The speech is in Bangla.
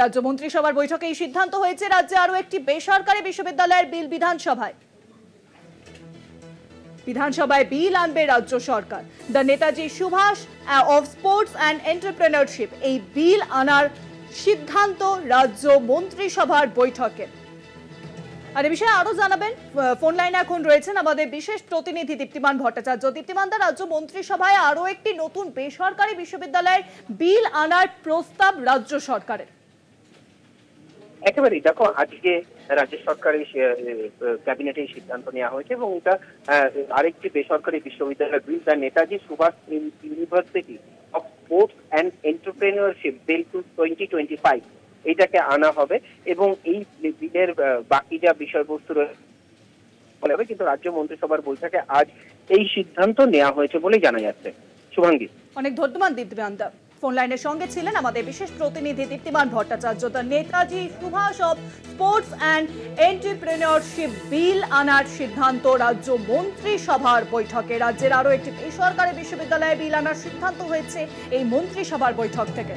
রাজ্য মন্ত্রিসভার বৈঠকে এই সিদ্ধান্ত হয়েছে, রাজ্যে আরো একটি বেসরকারি বিশ্ববিদ্যালয়ের বিল বিধানসভায় বিল আনবে রাজ্য সরকার। The Netaji Subhas of sports and entrepreneurship, এই বিল আনার সিদ্ধান্ত রাজ্য মন্ত্রিসভার বৈঠকে। আর এ বিষয়ে আরো জানাবেন, ফোন লাইনে এখন রয়েছেন আমাদের বিশেষ প্রতিনিধি দীপ্তিমান ভট্টাচার্য। দীপ্তিমান দা, রাজ্য মন্ত্রিসভায় আরো একটি নতুন বেসরকারি বিশ্ববিদ্যালয়ের বিল আনার প্রস্তাব রাজ্য সরকারের। একেবারেই দেখো, আজকে রাজ্য সরকারের ক্যাবিনেটে সিদ্ধান্ত নেওয়া হয়েছে এবং এটা আরেকটি বেসরকারি বিশ্ববিদ্যালয় bill, the Netaji Subhas university of sports and entrepreneurship bill 2025 এইটাকে আনা হবে এবং এই বিলের বাকি যা বিষয়বস্তু রয়েছে, কিন্তু রাজ্য মন্ত্রিসভার বৈঠকে আজ এই সিদ্ধান্ত নেওয়া হয়েছে বলে জানা যাচ্ছে। শুভাঙ্গী, অনেক ধন্যবাদ দীপ্তিমান দা। ফোন লাইনের সঙ্গে ছিলেন আমাদের বিশেষ প্রতিনিধি Diptiman Bhattacharya. The Netaji Subhas of sports and entrepreneurship bill আনার সিদ্ধান্ত রাজ্য মন্ত্রিসভার বৈঠকে। রাজ্যের আরো একটি বেসরকারি বিশ্ববিদ্যালয়ে বিল আনার সিদ্ধান্ত হয়েছে এই মন্ত্রিসভার বৈঠক থেকে।